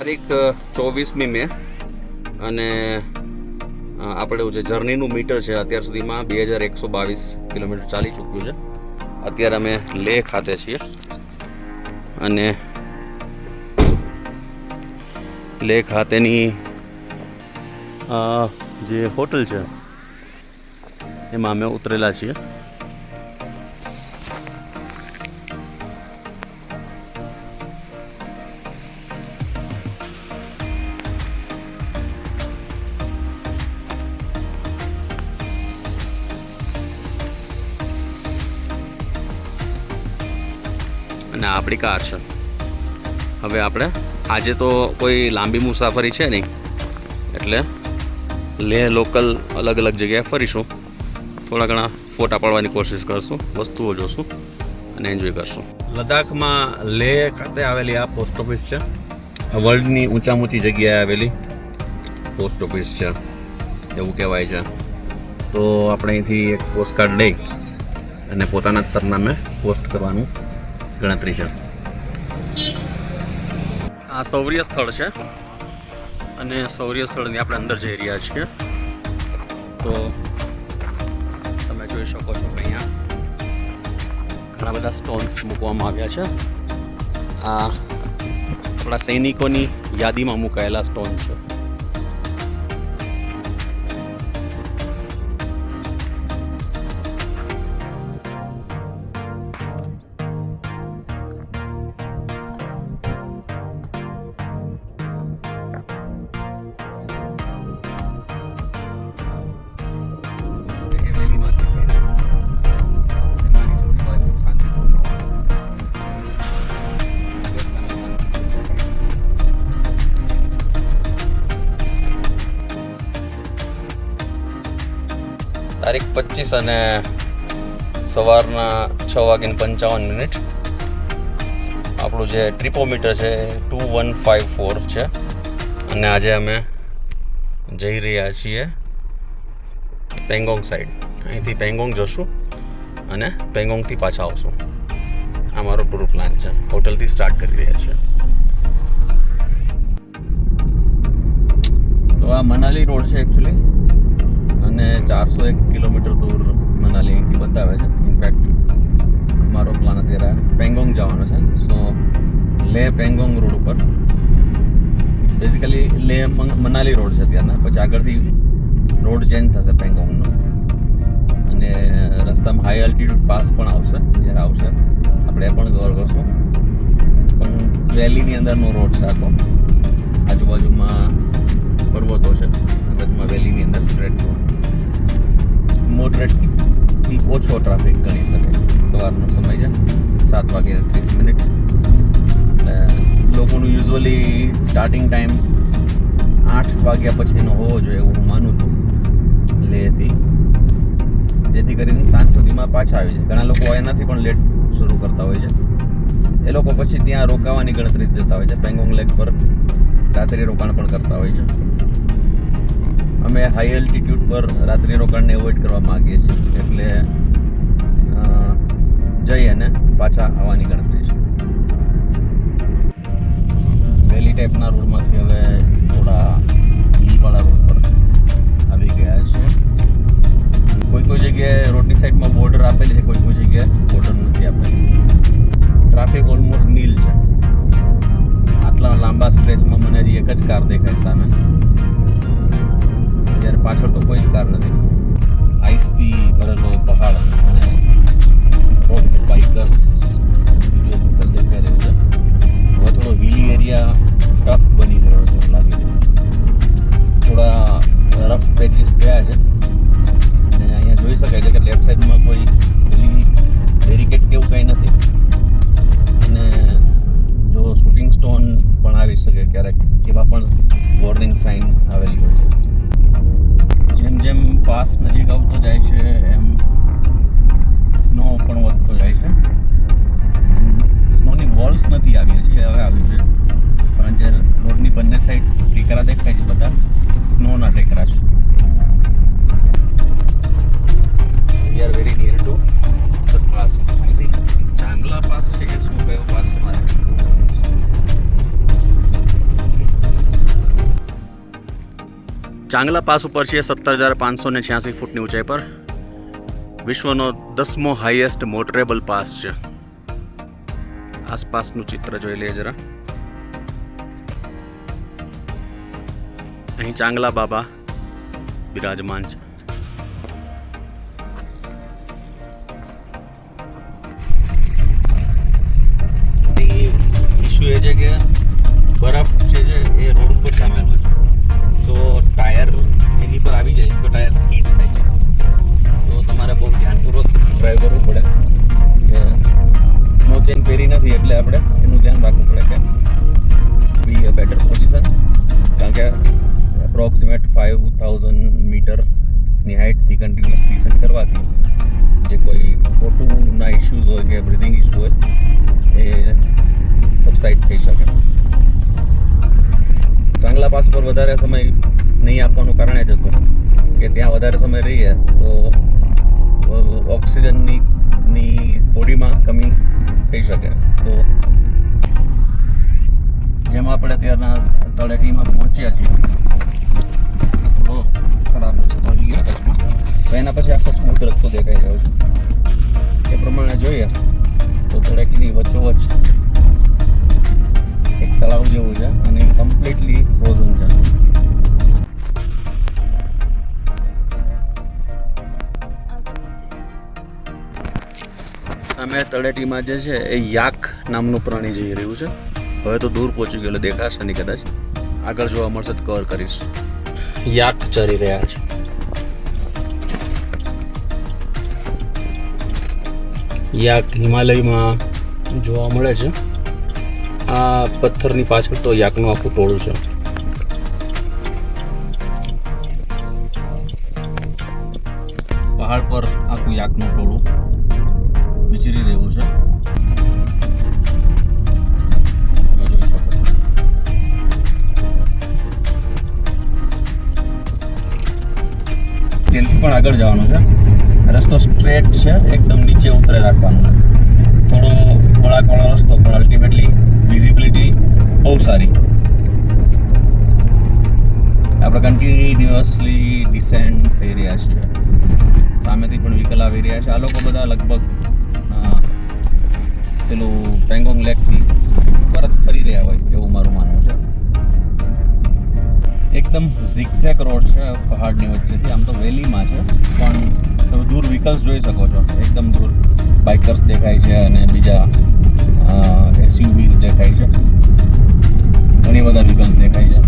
તારીખ 24મી મે અને આપણે જે જર્નીનું મીટર છે અત્યાર સુધીમાં 2122 કિલોમીટર ચાલી ચૂક્યું છે. અત્યારે અમે લેહ ખાતે છીએ અને લેહ ખાતેની જે હોટલ છે એમાં અમે ઉતરેલા છીએ. અને આપણી કાર છે. હવે આપણે આજે તો કોઈ લાંબી મુસાફરી છે નહીં એટલે લેહ લોકલ અલગ અલગ જગ્યાએ ફરીશું. થોડા ઘણા ફોટા પાડવાની કોશિશ કરશું, વસ્તુઓ જોશું અને એન્જોય કરશું. લદ્દાખમાં લેહ ખાતે આવેલી આ પોસ્ટ ઓફિસ છે. વર્લ્ડની ઊંચામાં ઊંચી જગ્યાએ આવેલી પોસ્ટ ઓફિસ છે એવું કહેવાય છે. તો આપણે અહીંથી એક પોસ્ટકાર્ડ લઈ અને પોતાના જ સરનામે પોસ્ટ કરવાનું ગણતરી છે. આ શૌર્ય સ્થળ છે અને શૌર્ય સ્થળની આપણે અંદર જઈ રહ્યા છીએ. તો તમે જોઈ શકો છો કે અહીંયા ઘણા બધા સ્ટોન્સ મૂકવામાં આવ્યા છે. આ આપણા સૈનિકોની યાદીમાં મુકાયેલા સ્ટોન છે. તારીખ 25 અને સવારના 6:55. આપણું જે ટ્રીપોમીટર છે 2154 છે અને આજે અમે જઈ રહ્યા છીએ પેંગોંગ સાઈડ. અહીંથી પેંગોંગ જશું અને પેંગોંગથી પાછા આવશું. આ મારો ટૂર પ્લાન છે. હોટલથી સ્ટાર્ટ કરી રહ્યા છીએ. તો આ મનાલી રોડ છે એકચ્યુઅલી અને 401 કિલોમીટર દૂર મનાલી અહીંથી બતાવે છે. ઇનફેક્ટ મારો પ્લાન અત્યારે પેંગોંગ જવાનો છે. સો લેહ પેંગોંગ રોડ ઉપર બેઝિકલી લેહ મનાલી રોડ છે ત્યારના. પછી આગળથી રોડ ચેન્જ થશે પેંગોંગનો અને રસ્તામાં હાઈ એલ્ટિટ્યૂડ પાસ પણ આવશે. જ્યારે આવશે આપણે એ પણ કવર કરશું. પણ વેલીની અંદરનો રોડ છે આખો. આજુબાજુમાં પર્વતો છે, વચમાં વેલીની અંદર સ્ટ્રેટ રોડ. મોડરેટથી ઓછો ટ્રાફિક ગણી શકાય. સવારનો સમય છે 7:30. એટલે લોકોનું યુઝ્યુઅલી સ્ટાર્ટિંગ ટાઈમ 8 વાગ્યા પછીનો હોવો જોઈએ એવું હું માનું છું લેહથી, જેથી કરીને સાંજ સુધીમાં પાછા આવી જાય. ઘણા લોકો એનાથી પણ લેટ શરૂ કરતા હોય છે. એ લોકો પછી ત્યાં રોકાવાની ગણતરી જતા હોય છે. પેંગોંગ લેક પર રાત્રિ રોકાણ પણ કરતા હોય છે. અમે હાઈ એલ્ટિટ્યૂડ પર રાત્રિ રોકાણને એવોઇડ કરવા માગીએ છીએ, એટલે જઈ અને પાછા આવવાની ગણતરી છે. વેલી ટાઈપના રોડમાંથી હવે થોડા હિલવાળા રોડ પર આવી ગયા છે. કોઈ જગ્યાએ રોડની સાઈડમાં બોર્ડર આપેલી છે, કોઈ જગ્યાએ બોર્ડર નથી આપેલી. ટ્રાફિક ઓલમોસ્ટ નીલ છે. આટલા લાંબા સ્ટ્રેચમાં મને હજી એક જ કાર દેખાય સામે, જ્યારે પાછળ તો કોઈ જ કાર નથી. આઈસથી ભરેલો પહાડ અને બાઇકર્સ દેખાઈ રહ્યું છે. હવે થોડો હિલી એરિયા ટફ બની રહ્યો છે લાગી રહ્યું છે. થોડા રફ પેચીસ ગયા છે અને અહીંયા જોઈ શકાય છે કે લેફ્ટ સાઈડમાં કોઈ બેરિકેડ કે એવું કંઈ નથી. અને જો શૂટિંગ સ્ટોન પણ આવી શકે ક્યારેક, એવા પણ વોર્નિંગ સાઇન આવેલી હોય છે. જેમ જેમ પાસ નજીક આવતો જાય છે એમ સ્નો પણ વધતો જાય છે. સ્નોની વોલ્સ નથી આવી હજી, હવે આવી છે. પણ જે રોડની બંને સાઈડ ટેકરા દેખાય છે બધા સ્નોના ટેકરા છે. We are very near to the pass. I think Changla pass છે કે શું કયો પાસ છે મારે ચાંગલા પાસ ઉપર છીએ 17,586 ફૂટની ઊંચાઈ પર. વિશ્વનો 10મો હાઈએસ્ટ મોટરેબલ પાસ છે. આસપાસનું ચિત્ર જોઈ લઈએ જરા. અહીં ચાંગલા બાબા બિરાજમાન છે. ઇશ્યુ એ છે કે બરફ છે એ રોડ ઉપર જામેલો છે. સો ટાયર એની પર આવી જાય તો ટાયર સ્કીડ થાય છે. તો તમારે બહુ ધ્યાનપૂર્વક ડ્રાઈવ કરવું પડે કે સ્નો ચેન પહેરી નથી એટલે આપણે એનું ધ્યાન રાખવું પડે કે બી અ બેટર પોઝિશન. કારણ કે એપ્રોક્સિમેટ 5,000 મીટરની હાઇટથી કન્ટિન્યુઅસ ડિસેન્ટ કરવાથી જે કોઈ ખોટુંના ઇશ્યુઝ હોય કે બ્રિધિંગ ઇશ્યુ હોય એ સબસાઇડ થઈ શકે. ચાંગલા પાસ પર વધારે સમય નહીં આપવાનું કારણ એ જ હતું કે ત્યાં વધારે સમય રહીએ તો ઓક્સિજનની બોડીમાં કમી થઈ શકે. તો જેમ આપણે ત્યારના તળેટીમાં પહોંચ્યા છીએ થોડો ખરાબ રસ્તો ગયો કચ્છમાં, તો એના પછી આખો સ્મૂથ રસ્તો દેખાઈ રહ્યો છે. એ પ્રમાણે જોઈએ તો તળેટીની વચ્ચોવચ્ચ એક તળાવ જેવું છે અને કમ્પ્લીટલી ફ્રોઝન છે. સામે તળેટીમાં જે છે એ યાક નામનું પ્રાણી જઈ રહ્યું છે. હવે તો દૂર પહોંચી ગયેલો દેખાશે નહીં કદાચ. આગળ જોવા મળશે તો કવર કરીશ. યાક ચરી રહ્યા છે. યાક હિમાલયમાં જોવા મળે છે. આ પથ્થરની પાછળ તો યાકનું આખું ટોળું છે. પહાડ પર આખું યાકનું ટોળું વિચરી રહ્યું છે. ત્યાંથી પણ આગળ જવાનું છે. રસ્તો સ્ટ્રેટ છે, એકદમ નીચે ઉતરે રાખવાનું છે. થોડો વળાંકવાળો રસ્તો પણ અલ્ટિમેટલી વિઝિબિલિટી બહુ સારી. આપણે કન્ટિન્યુઅસલી ડિસેન્ટ થઈ રહ્યા છીએ. સામેથી પણ વ્હીકલ આવી રહ્યા છે. આ લોકો બધા લગભગ પેલું પેંગોંગ લેકથી પરત ફરી રહ્યા હોય એવું મારું માનવું છે. એકદમ ઝિગઝેગ રોડ છે પહાડની વચ્ચેથી. આમ તો વેલીમાં છે પણ તમે દૂર વ્હીકલ્સ જોઈ શકો છો. એકદમ દૂર બાઇકર્સ દેખાય છે અને બીજા એસયુવીઝ દેખાય છે. ઘણી બધા વ્હીકલ્સ દેખાય છે.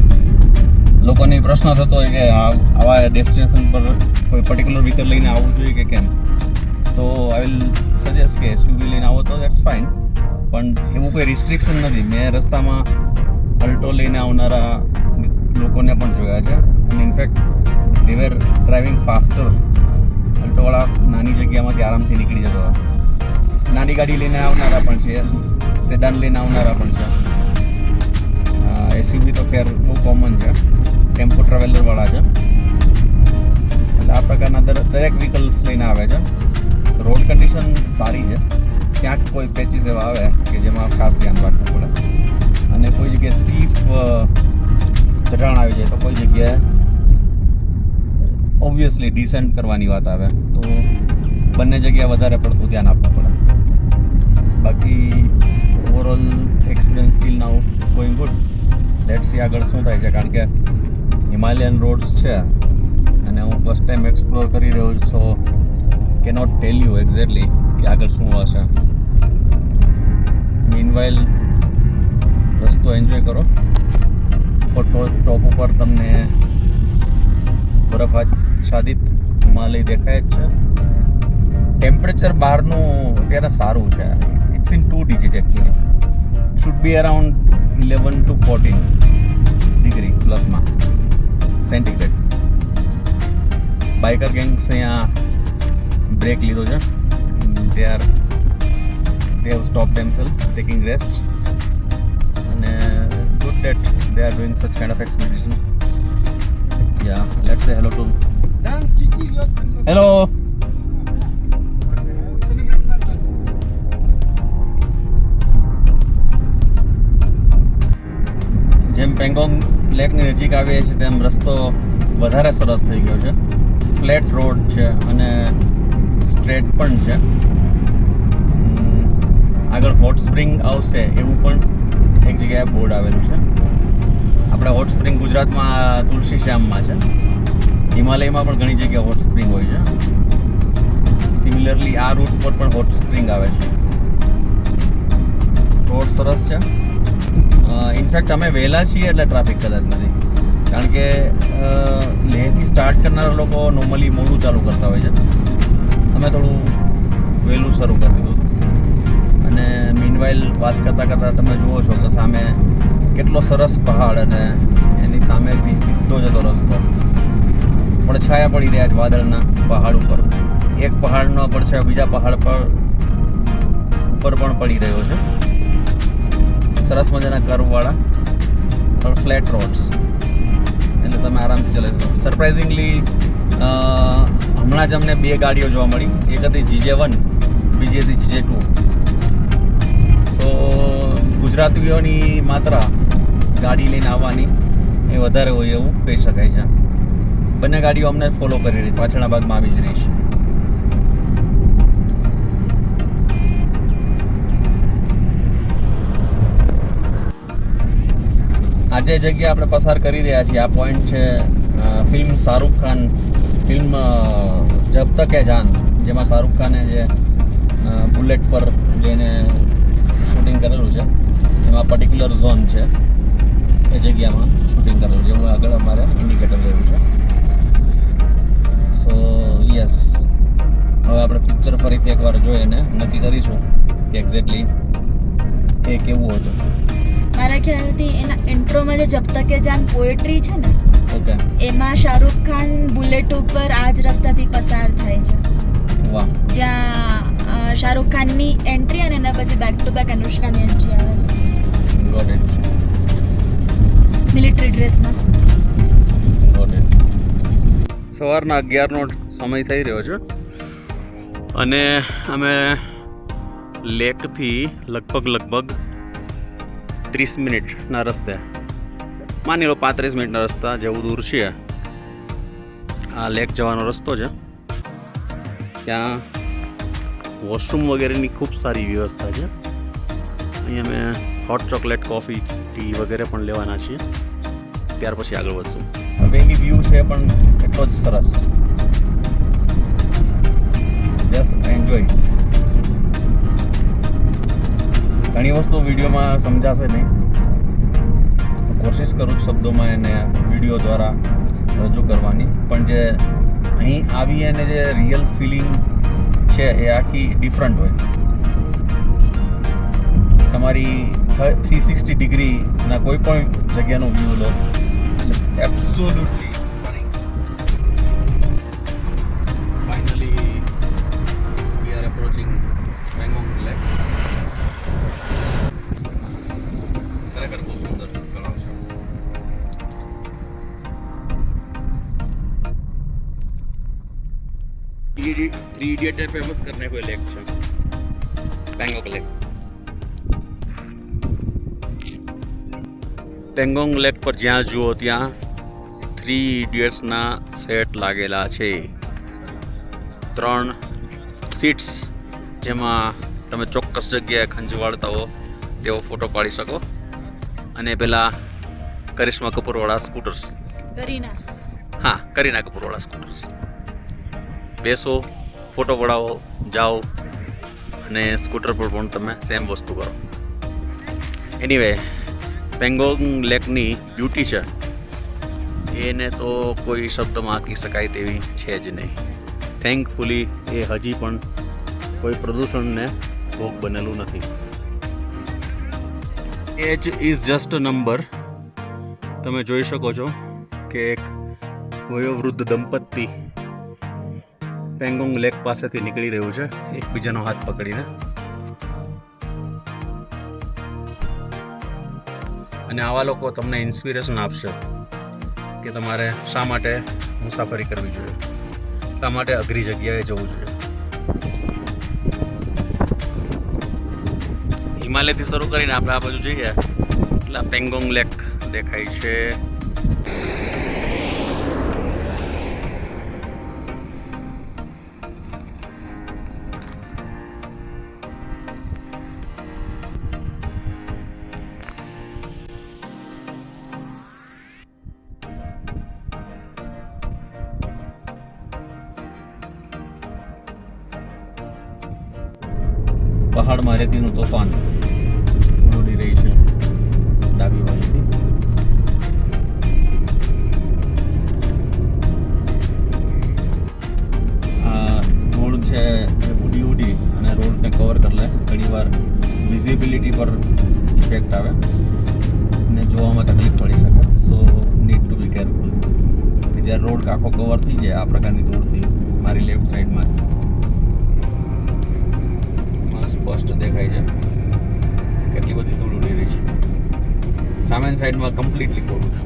લોકોને પ્રશ્ન થતો હોય કે આવા ડેસ્ટિનેશન પર કોઈ પર્ટિક્યુલર વ્હીકલ લઈને આવવું જોઈએ કે કેમ. તો આઈ વિલ સજેસ્ટ કે એસયુવી લઈને આવો તો દેટ્સ ફાઇન, પણ એવું કોઈ રિસ્ટ્રિક્શન નથી. મેં રસ્તામાં અલ્ટો લઈને આવનારા લોકોને પણ જોયા છે અને ઇનફેક્ટ દે વેર ડ્રાઇવિંગ ફાસ્ટર. અલ્ટોવાળા નાની જગ્યામાંથી આરામથી નીકળી જતા હતા. નાની ગાડી લઈને આવનારા પણ છે, સેડાન લઈને આવનારા પણ છે. એસયુવી તો ખેર બહુ કોમન છે. ટેમ્પો ટ્રાવેલરવાળા છે. એટલે આ પ્રકારના દરેક વ્હીકલ્સ લઈને આવે છે. રોડ કન્ડિશન સારી છે. ક્યાંક કોઈ પેચીસ એવા આવે કે જેમાં ખાસ ધ્યાન રાખવું પડે અને કોઈ જગ્યાએ સ્ટીફ ચઢાણ આવી જાય તો કોઈ જગ્યાએ ઓબ્વિયસલી ડિસેન્ટ કરવાની વાત આવે તો બંને જગ્યાએ વધારે પડતું ધ્યાન આપવું પડે. બાકી overall experience steel now is going good. Let's see આગળ શું થાય છે. કારણ કે હિમાલયન રોડ્સ છે અને હું ફર્સ્ટ ટાઈમ એક્સપ્લોર કરી રહ્યો છું. સો કેનોટ ટેલ યુ એક્ઝેક્ટલી કે આગળ શું હશે. મીનવાઇલ રસ્તો એન્જોય કરો. ટોપ ઉપર તમને બરફ આચ્છાદિત હિમાલય દેખાય જ છે. ટેમ્પરેચર બહારનું અત્યારે સારું છે. It's in 2 digit actually. Should be around 11 to 14 degree પ્લસમાં સેન્ટીગ્રેડ. બાઇકર ગેંગ્સ અહીંયા બ્રેક લીધો છે. they have stopped themselves taking rest and good that they are doing such kind of expedition. Yeah, let's say hello to hello. જેમ પેંગોંગ લેકની નજીક આવીએ છીએ તેમ રસ્તો વધારે સરસ થઈ ગયો છે. ફ્લેટ રોડ છે અને સ્ટ્રેટ પણ છે. આગળ હોટ સ્પ્રિંગ આવશે એવું પણ એક જગ્યાએ બોર્ડ આવેલું છે. આપણે હોટ સ્પ્રિંગ ગુજરાતમાં તુલસી શ્યામમાં છે. હિમાલયમાં પણ ઘણી જગ્યાએ હોટ સ્પ્રિંગ હોય છે. સિમિલરલી આ રૂટ પર પણ હોટ સ્પ્રિંગ આવે છે. રોડ સરસ છે. ઇનફેક્ટ અમે વહેલા છીએ એટલે ટ્રાફિક કદાચ નથી, કારણ કે લેહથી સ્ટાર્ટ કરનારા લોકો નોર્મલી મોડું ચાલુ કરતા હોય છે. અમે થોડું વહેલું શરૂ કરી દીધું અને મીનવાઇલ વાત કરતાં કરતાં તમે જુઓ છો કે સામે કેટલો સરસ પહાડ અને એની સામેથી સીધો જતો રસ્તો. પડછાયા પડી રહ્યા છે વાદળના પહાડ ઉપર. એક પહાડનો પડછાયો બીજા પહાડ પર પણ પડી રહ્યો છે. સરસ મજાના કર્વવાળા પણ ફ્લેટ રોડ્સ, એટલે તમે આરામથી ચલાવી શકો. સરપ્રાઇઝિંગલી હમણાં જ અમને 2 ગાડીઓ જોવા મળી. એક હતી GJ1, બીજી હતી GJ2. સો ગુજરાતીઓની માત્રા ગાડી લઈને આવવાની એ વધારે હોય એવું કહી શકાય છે. બંને ગાડીઓ અમને ફોલો કરી રહી, પાછળના ભાગમાં આવી જ રહી છે. આ જે જગ્યા આપણે પસાર કરી રહ્યા છીએ આ પોઈન્ટ છે ફિલ્મ શાહરૂખ ખાન ફિલ્મ જબ તક હે જાન, જેમાં શાહરૂખ ખાને જે બુલેટ પર જઈને શૂટિંગ કરેલું છે એમાં પર્ટિક્યુલર ઝોન છે એ જગ્યામાં શૂટિંગ કરેલું છે. એવું આગળ અમારે ઇન્ડિકેટર લેવું છે. સો યસ, હવે આપણે પિક્ચર ફરીથી એકવાર જોઈને નક્કી કરીશું કે એક્ઝેક્ટલી એ કેવું હતું. મારા ખ્યાલથી એના ઇન્ટ્રોમાં જે જબ તક હે જાન પોએટ્રી છે ને, ઓકે, એમાં શાહરૂખ ખાન બુલેટ ઉપર આ જ રસ્તાથી પસાર થાય છે. વાહ. જ્યાં શાહરૂખ ખાનની એન્ટ્રી અને એના પછી બેક ટુ બેક અનુષ્કાની એન્ટ્રી આવે છે ગોટ ઇટ. મિલિટરી ડ્રેસમાં. Got it. સવારના 11નો સમય થઈ રહ્યો છે અને અમે લેકથી લગભગ 30 મિનિટના રસ્તે, માની લો 35 મિનિટના રસ્તા જેવું દૂર છે. આ લેક જવાનો રસ્તો છે. ત્યાં વોશરૂમ વગેરેની ખૂબ સારી વ્યવસ્થા છે. અહીં અમે હોટ ચોકલેટ, કોફી, ટી વગેરે પણ લેવાના છીએ. ત્યાર પછી આગળ વધશું. હવેલી વ્યૂ છે પણ એટલો જ સરસ. Just enjoy. ઘણી વસ્તુ વિડીયોમાં સમજાશે નહીં. કોશિશ કરું શબ્દોમાં એને વિડીયો દ્વારા રજૂ કરવાની, પણ જે અહીં આવી અને જે રિયલ ફિલિંગ છે એ આખી ડિફરન્ટ હોય. તમારી 360 ડિગ્રીના કોઈ પણ જગ્યાનો વ્યૂ લો એટલે absolutely stunning. Finally we are approaching Pangong lake. ખરેખર બહુ સુંદર તળાવ છે. थ्री इडियट है फेमस करने को लेक છે પેંગોંગ લેક. પેંગોંગ લેક પર જ્યાં જુઓ ત્યાં 3 ઇડિયટ્સના સેટ લાગેલા છે. 3 સીટ્સ જેમાં તમે ચોક્કસ જગ્યાએ ખંજવાળતા હો તેવો ફોટો પાડી શકો. અને પેલા કરિશ્મા કપૂરવાળા સ્કૂટર્સ, કરીના કપૂરવાળા સ્કૂટર્સ, બેસો, ફોટો પડાવો, જાઓ અને સ્કૂટર પર પણ તમે સેમ વસ્તુ કરો. એનીવે, પેંગોંગ લેકની બ્યુટી છે એને તો કોઈ શબ્દમાં આંકી શકાય તેવી છે જ નહીં. થેન્કફુલી એ હજી પણ કોઈ પ્રદૂષણને ભોગ બનેલું નથી. Age is just a number. તમે જોઈ શકો છો કે એક વયોવૃદ્ધ દંપતી પેંગોંગ લેક પાસેથી નીકળી રહ્યું છે એકબીજાનો હાથ પકડીને. અને આવા લોકો તમને ઇન્સ્પિરેશન આપશે કે તમારે શા માટે મુસાફરી કરવી જોઈએ, શા માટે અઘરી જગ્યાએ જવું જોઈએ. હિમાલયથી શરૂ કરીને આપણે આ બાજુ જઈએ એટલે પેંગોંગ લેક દેખાય છે. પહાડમાં રેતીનું તોફાન ઉડી રહી છે ડાબી બાજુથી. આ રોડ છે એ ઉડી અને રોડને કવર કરી લે. ઘણી વાર વિઝિબિલિટી પર ઇફેક્ટ આવે અને જોવામાં તકલીફ પડી શકે. સો નીડ ટુ બી કેરફુલ. જ્યારે રોડ આખો કવર થઈ જાય આ પ્રકારની ધૂળથી મારી લેફ્ટ સાઈડમાં સ્પષ્ટ દેખાય છે કેટલી બધી ધૂળ ઉડી રહી છે. સામેની સાઈડમાં કમ્પ્લીટલી કોરું છે.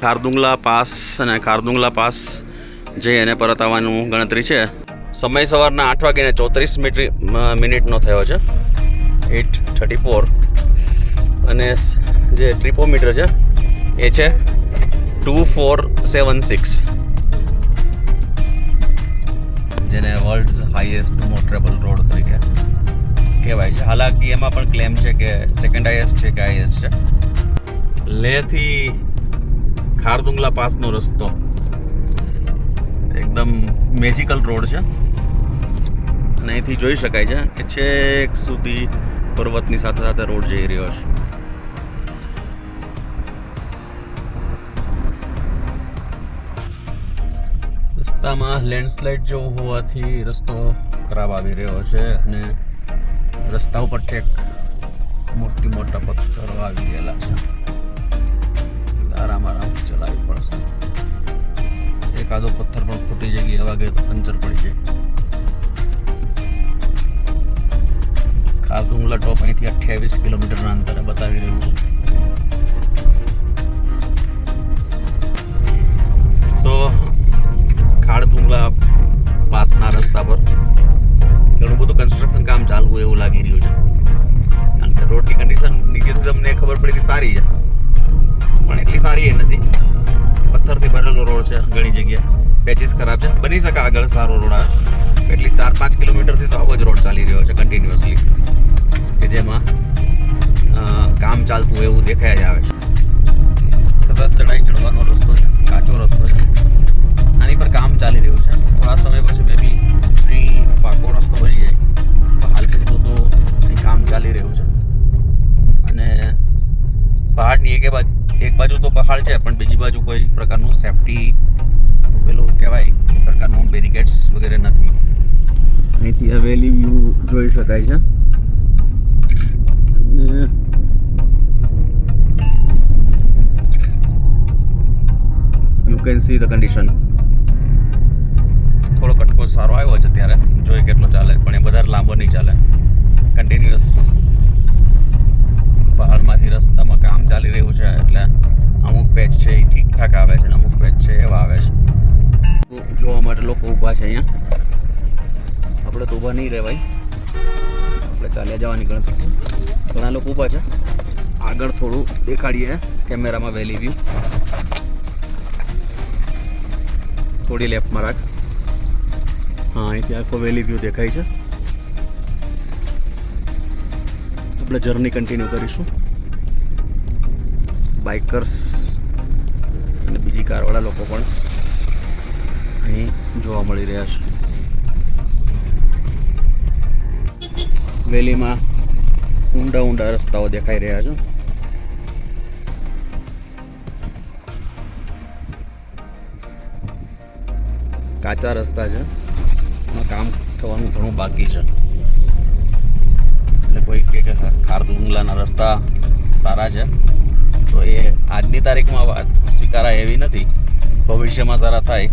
ખારદુંગલા પાસ અને ખારદુંગલા પાસ જે એને પરત આવવાનું ગણતરી છે. સમય સવારના 8:34 મિનિટનો થયો છે, 8:34. અને જે ટ્રિપોમીટર છે એ છે 2476, જેને વર્લ્ડ્સ હાઈએસ્ટ મોટરેબલ રોડ તરીકે કહેવાય છે. હાલાકી એમાં પણ ક્લેમ છે કે સેકન્ડ હાઈએસ્ટ છે કે હાઈએસ્ટ છે. લેહથી ખારદુંગલા પાસનો રસ્તો એકદમ મેજિકલ રોડ છે અને અહીંથી જોઈ શકાય છે કે છેક સુધી પર્વતની સાથે સાથે રોડ જઈ રહ્યો છે. રસ્તામાં લેન્ડસ્લાઇડ જેવું હોવાથી રસ્તો ખરાબ આવી રહ્યો છે અને રસ્તા ઉપર ઠેક મોટા પથ્થરો આવી ગયેલા છે. આરામ ચલાવવી પડશે. એકાદો પથ્થર પણ ફૂટી જગ્યાએ હવા ગયો તો પંચર પડી જાય. ખારદુંગલા ટોપ અહીંથી 28 કિલોમીટરના અંતરે બતાવી રહ્યું છે. સો ખારદુંગલા પાસના રસ્તા પર ઘણું બધું કન્સ્ટ્રક્શન કામ ચાલુ હોય એવું લાગી રહ્યું છે, કારણ કે રોડની કન્ડિશન નીચેથી તમને ખબર પડી કે સારી છે પણ એટલી સારી એ નથી. પથ્થરથી ભરેલો રોડ છે, ઘણી જગ્યાએ પેચીસ ખરાબ છે. બની શકે આગળ સારો રોડ આવે. એટલી 4-5 કિલોમીટરથી તો આવો જ રોડ ચાલી રહ્યો છે કન્ટિન્યુઅસલી, કે જેમાં કામ ચાલતું હોય એવું દેખાય જ આવે છે. સતત ચડાઈ ચડવાનો રસ્તો છે, કાચો રસ્તો છે. આની પર કામ ચાલી રહ્યું છે. થોડા સમય પછી મે બી અહીં પાકો રસ્તો બની જાય. હાલ પૂરતું તો અહીં કામ ચાલી રહ્યું છે અને પહાડની એક બાજુ તો પહાડ છે પણ બીજી બાજુ કોઈ પ્રકારનું સેફટી પેલું કહેવાય પ્રકારનું બેરિકેડ્સ વગેરે નથી. અહીંથી હવેલી વ્યૂ જોઈ શકાય છે. You can see the condition. થોડો કટકો સારો આવ્યો છે ત્યારે, જોઈ કેટલો ચાલે પણ એ વધારે લાંબો નહીં ચાલે. કન્ટિન્યુઅસ પહાડમાંથી રસ્તામાં કામ ચાલી રહ્યું છે એટલે અમુક પેચ છે એ ઠીકઠાક આવે છે અને અમુક પેચ છે એવા આવે છે. જોવા માટે લોકો ઊભા છે અહીંયા. આપણે તો ઊભા નહીં રહેવાય, આપણે ચાલ્યા જવાની ગણતરી છે. ઘણા લોકો ઊભા છે. આગળ થોડું દેખાડીએ કેમેરામાં વેલી વ્યૂ. થોડી લેફ્ટમાં રાખ. હા, અહીંથી આખો વેલી વ્યૂ દેખાય છે. આપણે જર્ની કન્ટિન્યુ કરીશું. બાઇકર્સ અને બીજી કારવાળા લોકો પણ અહીં જોવા મળી રહ્યા છે. વેલીમાં ઊંડા રસ્તાઓ દેખાઈ રહ્યા છે. કાચા રસ્તા છે, એમાં કામ થવાનું ઘણું બાકી છે. એટલે કોઈ કે ખારદુંગલાના રસ્તા સારા છે તો એ આજની તારીખમાં વાત સ્વીકારાય એવી નથી. ભવિષ્યમાં સારા થાય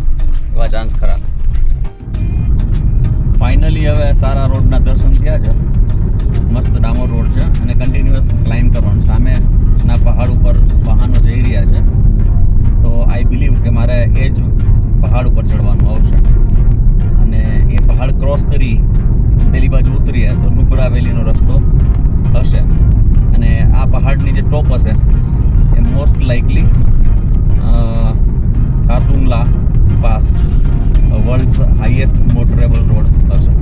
એવા ચાન્સ ખરા. ફાઇનલી હવે સારા રોડના દર્શન થયા છે. મસ્ત ડામર રોડ છે અને કન્ટિન્યુઅસ ક્લાઇમ્બ કરવાનું. સામેના પહાડ ઉપર વાહનો જઈ રહ્યા છે તો આઈ બિલીવ કે મારે એ જ પહાડ ઉપર ચડવાનું આવશે અને એ પહાડ ક્રોસ કરી પેલી બાજુ ઉતરીએ તો નુબ્રા વેલીનો રસ્તો હશે અને આ પહાડની જે ટોપ હશે એ most likely Khardungla pass world's highest motorable road હશે.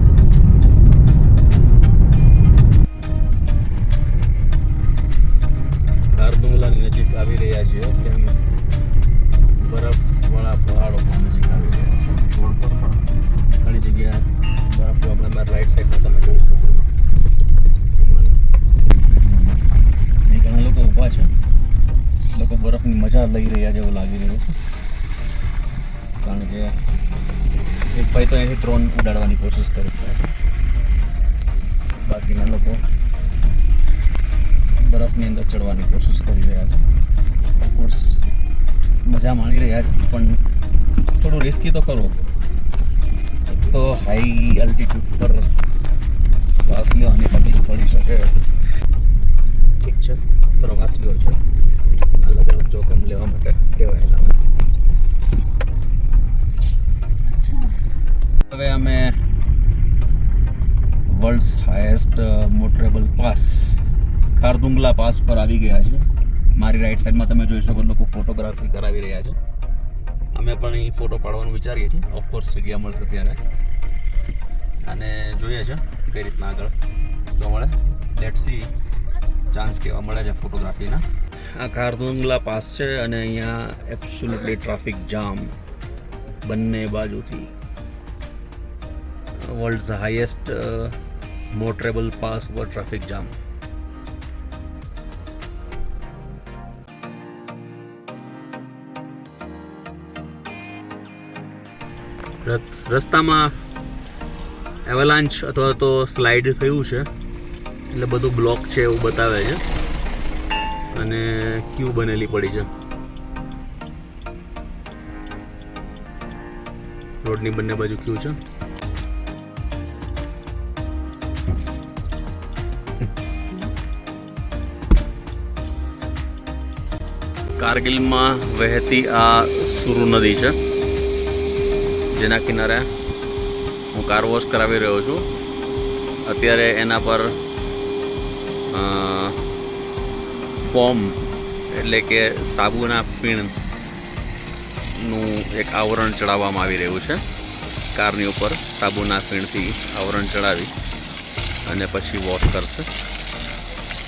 ખારદુંગલાની નજીક આવી રહ્યા છીએ તેમ બરફવાળા પહાડો પણ નજીક મારી રાઈટ સાઈડમાં તમે જોઈ શકો છો. અહીં ઘણા લોકો ઊભા છે. લોકો બરફની મજા લઈ રહ્યા છે એવું લાગી રહ્યું છે. કારણ કે એક ભાઈ તો અહીંથી ડ્રોન ઉડાડવાની કોશિશ કરે છે. બાકીના લોકો બરફની અંદર ચડવાની કોશિશ કરી રહ્યા છે. ઓફકોર્સ મજા માણી રહ્યા છે, પણ થોડું રિસ્કી તો કરવું. એક તો હાઈ એલ્ટિટ્યુડ પર શ્વાસ લેવાની તકલીફ પડી શકે. ઠીક છે, પ્રવાસીઓ છે, અલગ અલગ જોખમ લેવા માટે કહેવાયેલા હોય. હવે અમે world's highest motorable pass Khardungla pass પર આવી ગયા છે. મારી રાઈટ સાઈડમાં તમે જોઈ શકો લોકો ફોટોગ્રાફી કરાવી રહ્યા છે. અમે પણ અહીં ફોટો પાડવાનું વિચારીએ છીએ. ઓફકોર્સ જગ્યા મળશે ત્યારે. અને જોઈએ છે કઈ રીતના આગળ જોવા મળે. લેટ્સ સી ચાન્સ કેવા મળે છે ફોટોગ્રાફીના. આ ખારદુંગલા પાસ છે અને અહીંયા એબ્સોલ્યુટલી ટ્રાફિક જામ બંને બાજુથી. વર્લ્ડ્સ હાઈએસ્ટ મોટરેબલ પાસ પર ટ્રાફિક જામ. રસ્તામાં એવલાન્ચ અથવા તો સ્લાઇડ થયું છે એટલે બધું બ્લોક છે એવું બતાવે છે અને ક્યુ બનેલી પડી છે. રોડની બંને બાજુ ક્યુ છે. કારગિલમાં વહેતી આ સુરુ નદી છે જેના કિનારે હું કાર વોશ કરાવી રહ્યો છું. અત્યારે એના પર ફોમ એટલે કે સાબુના ફીણનું એક આવરણ ચડાવવામાં આવી રહ્યું છે. કારની ઉપર સાબુના ફીણથી આવરણ ચડાવી અને પછી વોશ કરશે.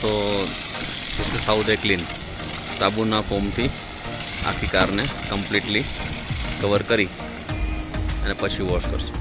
તો this is how they clean. સાબુના ફોમથી આખી કારને કમ્પ્લીટલી કવર કરી અને પછી વોશ કરશું.